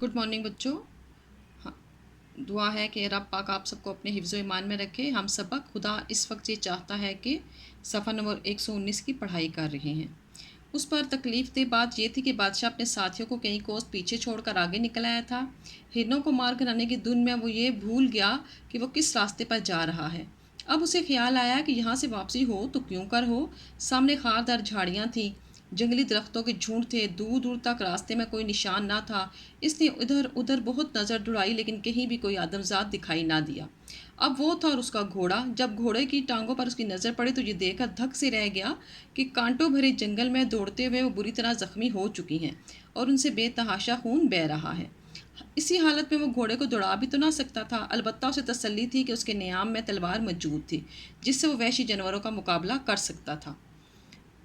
Good morning बच्चों। हाँ, दुआ है कि रब पाक आप सबको अपने हिफ्ज़ ईमान में रखे। हम सबक खुदा इस वक्त ये चाहता है कि सफ़ा नंबर 119 की पढ़ाई कर रहे हैं। उस पर तकलीफ़ दे बात ये थी कि बादशाह अपने साथियों को कई कोस पीछे छोड़कर आगे निकल आया था। हिरनों को मार कर आने की धुन में वो ये भूल गया कि वो किस रास्ते पर जा रहा है। अब उसे ख्याल आया कि यहाँ से वापसी हो तो क्यों कर हो। सामने खारदार झाड़ियाँ थीं, जंगली दरख्तों के झुंड थे, दूर दूर तक रास्ते में कोई निशान ना था। इसने इधर उधर बहुत नज़र दौड़ाई, लेकिन कहीं भी कोई आदमजात दिखाई ना दिया। अब वो था और उसका घोड़ा। जब घोड़े की टांगों पर उसकी नज़र पड़ी तो ये देखकर धक से रह गया कि कांटों भरे जंगल में दौड़ते हुए वो बुरी तरह ज़ख्मी हो चुकी हैं और उनसे बेतहाशा खून बह रहा है। इसी हालत में वो घोड़े को दौड़ा भी तो ना सकता था। अलबत्ता उसे तसल्ली थी कि उसके नियाम में तलवार मौजूद थी जिससे वो वहशी जानवरों का मुकाबला कर सकता था।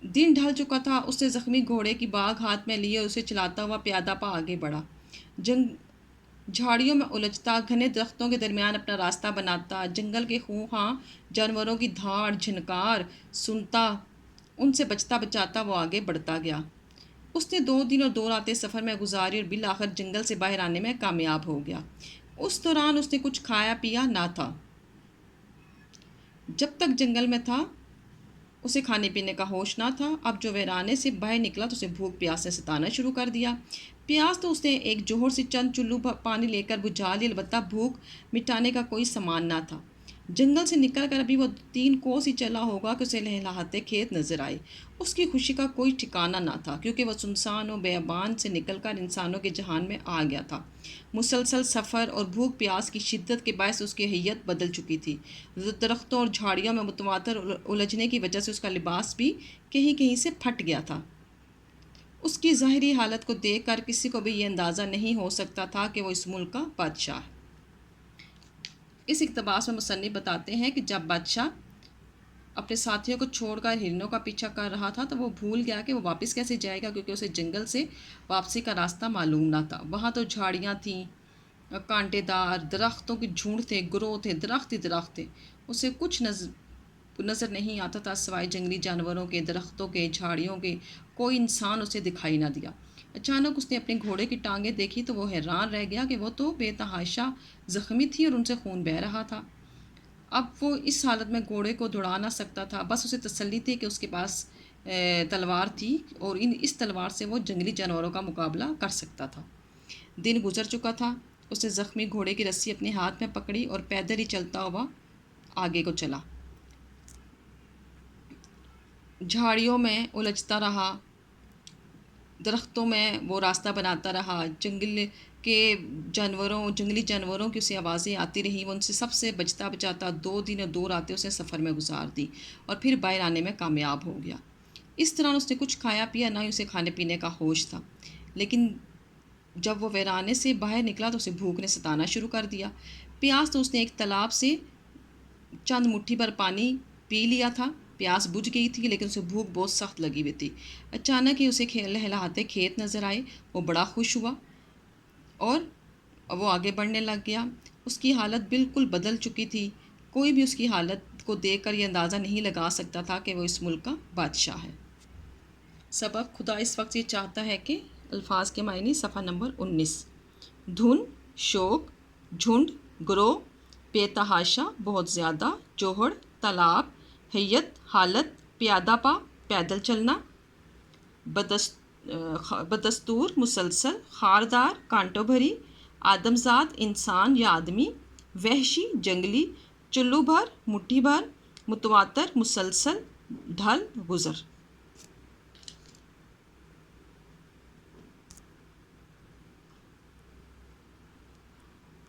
दिन ढल चुका था। उसने ज़ख्मी घोड़े की बाग हाथ में लिए उसे चलाता हुआ प्यादा पा आगे बढ़ा। झाड़ियों में उलझता, घने दरख्तों के दरमियान अपना रास्ता बनाता, जंगल के खूंखां जानवरों की धाड़ झनकार सुनता, उनसे बचता बचाता वो आगे बढ़ता गया। उसने 2 दिन और 2 रातें सफ़र में गुजारी और बिल आखिर जंगल से बाहर आने में कामयाब हो गया। उस दौरान उसने कुछ खाया पिया ना था। जब तक जंगल में था उसे खाने पीने का होश ना था। अब जो वीराने से बाहर निकला तो उसे भूख प्यास ने सताना शुरू कर दिया। प्यास तो उसने एक जोहर से चंद चुल्लू पानी लेकर बुझा ली, अलबत्ता भूख मिटाने का कोई सामान ना था। जंगल से निकल कर अभी वो 3 कोस ही चला होगा कि उसे लहलहाते खेत नजर आए। उसकी खुशी का कोई ठिकाना ना था, क्योंकि वह सुनसान और बेअबान से निकलकर इंसानों के जहान में आ गया था। मुसलसल सफ़र और भूख प्यास की शिद्दत के बायस उसकी हैयत बदल चुकी थी। दरख्तों और झाड़ियों में मुतवातर उलझने की वजह से उसका लिबास भी कहीं कहीं से फट गया था। उसकी ज़ाहिरी हालत को देखकर किसी को भी ये अंदाज़ा नहीं हो सकता था कि वो इस मुल्क का बादशाह है। इस इक़्तिबास में मुसन्निफ़ बताते हैं कि जब बादशाह अपने साथियों को छोड़कर हिरनों का पीछा कर रहा था तो वो भूल गया कि वो वापस कैसे जाएगा, क्योंकि उसे जंगल से वापसी का रास्ता मालूम ना था। वहाँ तो झाड़ियाँ थीं, कांटेदार दरख्तों के झुंड थे, ग्रोह थे, दरख्त ही दरख्त थे। उसे कुछ नज़र नहीं आता था सिवाय जंगली जानवरों के, दरख्तों के, झाड़ियों के। कोई इंसान उसे दिखाई ना दिया। अचानक उसने अपने घोड़े की टांगें देखी तो वो हैरान रह गया कि वो तो बेतहाशा ज़ख्मी थी और उनसे खून बह रहा था। अब वो इस हालत में घोड़े को दौड़ा ना सकता था। बस उसे तसल्ली थी कि उसके पास तलवार थी और इस तलवार से वो जंगली जानवरों का मुकाबला कर सकता था। दिन गुजर चुका था। उसने ज़ख्मी घोड़े की रस्सी अपने हाथ में पकड़ी और पैदल ही चलता हुआ आगे को चला। झाड़ियों में उलझता रहा, दरख्तों में वो रास्ता बनाता रहा। जंगली जानवरों की उसे आवाज़ें आती रहीं। वो उनसे सबसे बचता बचाता 2 दिन और 2 रातें उसने सफ़र में गुजार दी और फिर बाहर आने में कामयाब हो गया। इस तरह उसने कुछ खाया पिया, ना ही उसे खाने पीने का होश था। लेकिन जब वो वीराने से बाहर निकला तो उसे भूख ने सताना शुरू कर दिया। प्यास तो उसने एक तालाब से चंद मुट्ठी भर पानी पी लिया था। प्यास बुझ गई थी, लेकिन उसे भूख बहुत सख्त लगी हुई थी। अचानक ही उसे लहलहाते खेत नज़र आए। वो बड़ा खुश हुआ और वो आगे बढ़ने लग गया। उसकी हालत बिल्कुल बदल चुकी थी। कोई भी उसकी हालत को देखकर ये अंदाज़ा नहीं लगा सकता था कि वो इस मुल्क का बादशाह है। सबक खुदा इस वक्त ये चाहता है कि अल्फाज के मायने सफ़ा नंबर 19। धुन, शोक, झुंड, ग्रोह, बेतहाशा, बहुत ज़्यादा, जोहड़, तालाब, हैयत, हालत, प्यादा पा, पैदल चलना, बदस्तूर, मुसलसल, खारदार, कांटों भरी, आदमजात, इंसान या आदमी, वहशी, जंगली, चुल्लू भर, मुट्ठी भर, मुतवातर, मुसलसल, ढल, गुज़र।